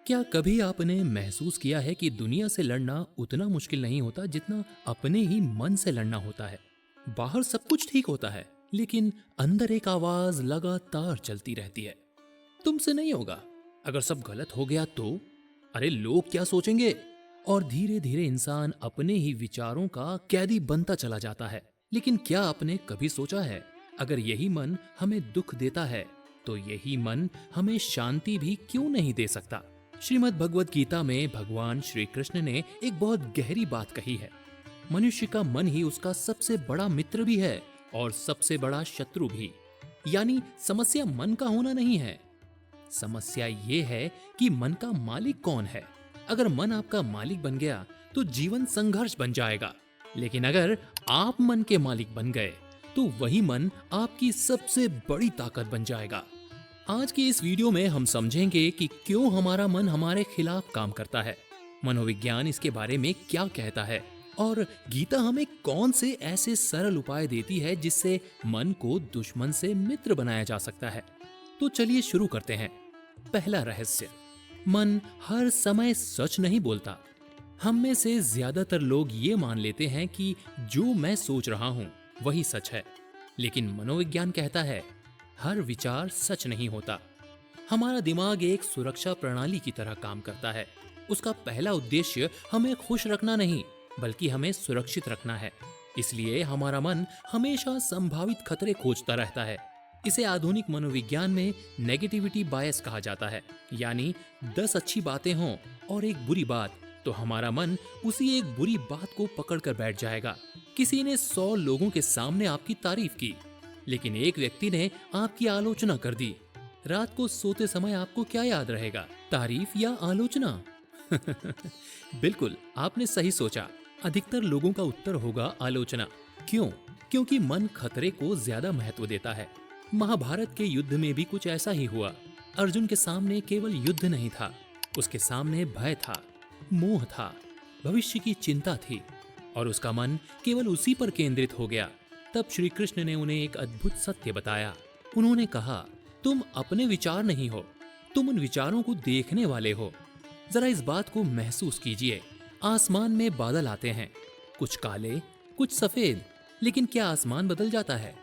क्या कभी आपने महसूस किया है कि दुनिया से लड़ना उतना मुश्किल नहीं होता जितना अपने ही मन से लड़ना होता है। बाहर सब कुछ ठीक होता है, लेकिन अंदर एक आवाज लगातार चलती रहती है, तुमसे नहीं होगा, अगर सब गलत हो गया तो, अरे लोग क्या सोचेंगे। और धीरे धीरे इंसान अपने ही विचारों का कैदी बनता चला जाता है। लेकिन क्या आपने कभी सोचा है, अगर यही मन हमें दुख देता है तो यही मन हमें शांति भी क्यों नहीं दे सकता। श्रीमद् भगवत गीता में भगवान श्री कृष्ण ने एक बहुत गहरी बात कही है। मनुष्य का मन ही उसका सबसे बड़ा मित्र भी है और सबसे बड़ा शत्रु भी। यानी समस्या मन का होना नहीं है, समस्या ये है कि मन का मालिक कौन है। अगर मन आपका मालिक बन गया तो जीवन संघर्ष बन जाएगा, लेकिन अगर आप मन के मालिक बन गए तो वही मन आपकी सबसे बड़ी ताकत बन जाएगा। आज की इस वीडियो में हम समझेंगे कि क्यों हमारा मन हमारे खिलाफ काम करता है, मनोविज्ञान इसके बारे में क्या कहता है और गीता हमें कौन से ऐसे सरल उपाय देती है जिससे मन को दुश्मन से मित्र बनाया जा सकता है। तो चलिए शुरू करते हैं। पहला रहस्य, मन हर समय सच नहीं बोलता। हम में से ज्यादातर लोग ये मान लेते हैं कि जो मैं सोच रहा हूं वही सच है, लेकिन मनोविज्ञान कहता है हर विचार सच नहीं होता। हमारा दिमाग एक सुरक्षा प्रणाली की तरह काम करता है। उसका पहला उद्देश्य हमें खुश रखना नहीं, बल्कि हमें सुरक्षित रखना है। इसलिए हमारा मन हमेशा संभावित खतरे खोजता रहता है। इसे आधुनिक मनोविज्ञान में नेगेटिविटी बायस कहा जाता है। यानी 10 अच्छी बातें हों और एक बुरी बात, तो हमारा मन उसी एक बुरी बात को पकड़कर बैठ जाएगा। किसी ने 100 लोगों के सामने आपकी तारीफ की, लेकिन एक व्यक्ति ने आपकी आलोचना कर दी। रात को सोते समय आपको क्या याद रहेगा, तारीफ या आलोचना? बिल्कुल, आपने सही सोचा। अधिकतर लोगों का उत्तर होगा आलोचना। क्यों? क्योंकि मन खतरे को ज्यादा महत्व देता है। महाभारत के युद्ध में भी कुछ ऐसा ही हुआ। अर्जुन के सामने केवल युद्ध नहीं था, उसके सामने भय था, मोह था, भविष्य की चिंता थी और उसका मन केवल उसी पर केंद्रित हो गया। तब श्री कृष्ण ने उन्हें एक अद्भुत सत्य बताया। उन्होंने कहा, तुम अपने विचार नहीं हो, तुम उन विचारों को देखने वाले हो। जरा इस बात को महसूस कीजिए। आसमान में बादल आते हैं, कुछ काले, कुछ सफेद, लेकिन क्या आसमान बदल जाता है?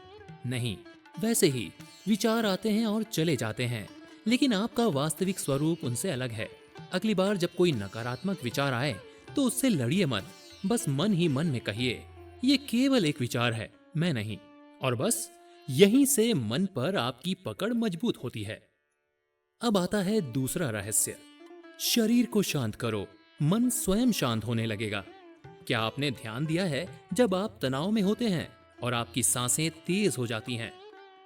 नहीं। वैसे ही विचार आते हैं और चले जाते हैं, लेकिन आपका वास्तविक स्वरूप उनसे अलग है। अगली बार जब कोई नकारात्मक विचार आए तो उससे लड़िए मत, बस मन ही मन में कहिए, ये केवल एक विचार है, मैं नहीं। और बस यहीं से मन पर आपकी पकड़ मजबूत होती है। अब आता है दूसरा रहस्य, शरीर को शांत करो, मन स्वयं शांत होने लगेगा। क्या आपने ध्यान दिया है, जब आप तनाव में होते हैं और आपकी सांसें तेज हो जाती हैं,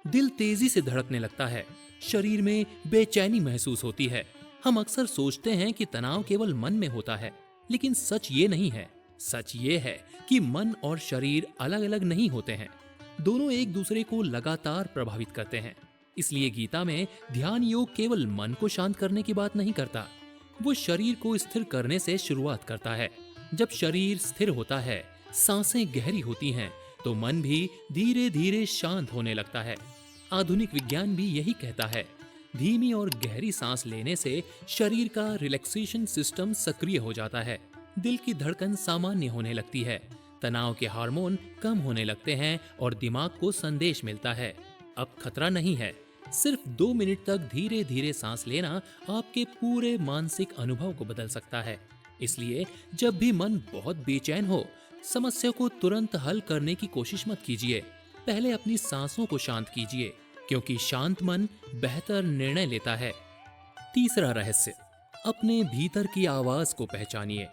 दिल तेजी से धड़कने लगता है, शरीर में बेचैनी महसूस होती है। हम अक्सर सोचते हैं कि तनाव केवल मन में होता है, लेकिन सच ये नहीं है। सच ये है कि मन और शरीर अलग अलग नहीं होते हैं, दोनों एक दूसरे को लगातार प्रभावित करते हैं। इसलिए गीता में ध्यान योग केवल मन को शांत करने की बात नहीं करता, वो शरीर को स्थिर करने से शुरुआत करता है। जब शरीर स्थिर होता है, सांसें गहरी होती हैं, तो मन भी धीरे धीरे शांत होने लगता है। आधुनिक विज्ञान भी यही कहता है। धीमी और गहरी सांस लेने से शरीर का रिलैक्सेशन सिस्टम सक्रिय हो जाता है, दिल की धड़कन सामान्य होने लगती है, तनाव के हार्मोन कम होने लगते हैं और दिमाग को संदेश मिलता है, अब खतरा नहीं है। सिर्फ 2 मिनट तक धीरे धीरे सांस लेना आपके पूरे मानसिक अनुभव को बदल सकता है। इसलिए जब भी मन बहुत बेचैन हो, समस्या को तुरंत हल करने की कोशिश मत कीजिए। पहले अपनी सांसों को शांत कीजिए, क्योंकि शांत मन बेहतर निर्णय लेता है। तीसरा रहस्य, अपने भीतर की आवाज को पहचानिए।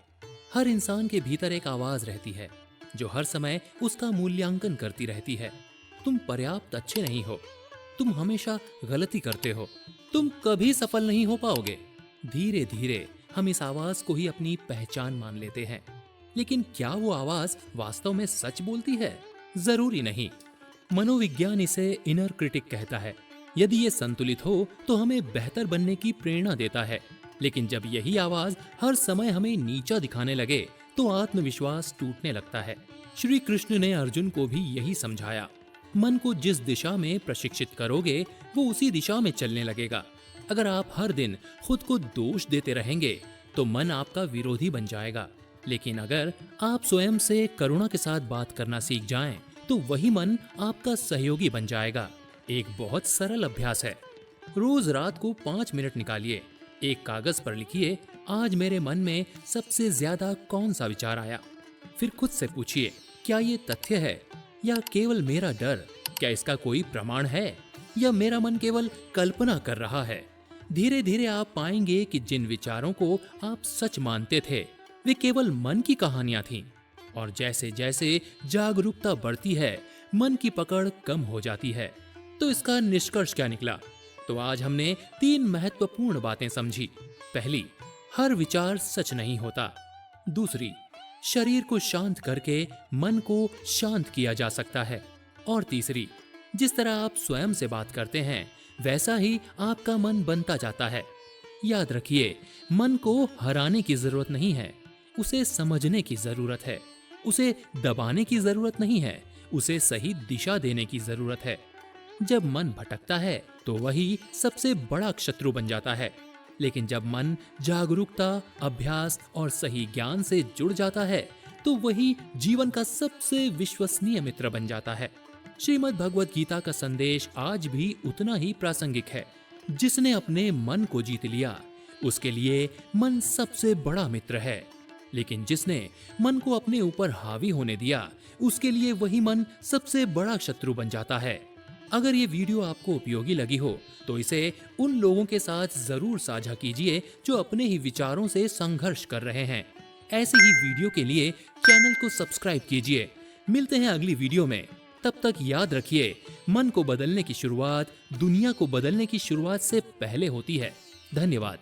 हर इंसान के भीतर एक आवाज रहती है जो हर समय उसका मूल्यांकन करती रहती है। तुम पर्याप्त अच्छे नहीं हो, तुम हमेशा गलती करते हो, तुम कभी सफल नहीं हो पाओगे। धीरे धीरे हम इस आवाज को ही अपनी पहचान मान लेते हैं, लेकिन क्या वो आवाज वास्तव में सच बोलती है? जरूरी नहीं। मनोविज्ञान इसे इनर क्रिटिक कहता है। यदि ये संतुलित हो तो हमें बेहतर बनने की प्रेरणा देता है, लेकिन जब यही आवाज हर समय हमें नीचा दिखाने लगे तो आत्मविश्वास टूटने लगता है। श्री कृष्ण ने अर्जुन को भी यही समझाया। मन को जिस दिशा में प्रशिक्षित करोगे वो उसी दिशा में चलने लगेगा। अगर आप हर दिन खुद को दोष देते रहेंगे तो मन आपका विरोधी बन जाएगा। लेकिन अगर आप स्वयं से करुणा के साथ बात करना सीख जाएं, तो वही मन आपका सहयोगी बन जाएगा। एक बहुत सरल अभ्यास है। रोज रात को 5 मिनट निकालिए, एक कागज पर लिखिए आज मेरे मन में सबसे ज्यादा कौन सा विचार आया। फिर खुद से पूछिए, क्या ये तथ्य है या केवल मेरा डर? क्या इसका कोई प्रमाण है या मेरा मन केवल कल्पना कर रहा है? धीरे धीरे आप पाएंगे कि जिन विचारों को आप सच मानते थे वे केवल मन की कहानियां थीं। और जैसे जैसे जागरूकता बढ़ती है, मन की पकड़ कम हो जाती है। तो इसका निष्कर्ष क्या निकला? तो आज हमने 3 महत्वपूर्ण बातें समझी। पहली, हर विचार सच नहीं होता। दूसरी, शरीर को शांत करके मन को शांत किया जा सकता है। और तीसरी, जिस तरह आप स्वयं से बात करते हैं वैसा ही आपका मन बनता जाता है। याद रखिए, मन को हराने की जरूरत नहीं है, उसे समझने की जरूरत है। उसे दबाने की जरूरत नहीं है, उसे सही दिशा देने की जरूरत है। जब मन भटकता है तो वही सबसे बड़ा शत्रु बन जाता है। लेकिन जब मन जागरूकता, अभ्यास और सही ज्ञान से जुड़ जाता है तो वही जीवन का सबसे विश्वसनीय मित्र बन जाता है। श्रीमद् भगवद गीता का संदेश आज भी उतना ही प्रासंगिक है। जिसने अपने मन को जीत लिया उसके लिए मन सबसे बड़ा मित्र है। लेकिन जिसने मन को अपने ऊपर हावी होने दिया उसके लिए वही मन सबसे बड़ा शत्रु बन जाता है। अगर ये वीडियो आपको उपयोगी लगी हो तो इसे उन लोगों के साथ जरूर साझा कीजिए जो अपने ही विचारों से संघर्ष कर रहे हैं। ऐसे ही वीडियो के लिए चैनल को सब्सक्राइब कीजिए। मिलते हैं अगली वीडियो में। तब तक याद रखिए, मन को बदलने की शुरुआत दुनिया को बदलने की शुरुआत से पहले होती है। धन्यवाद।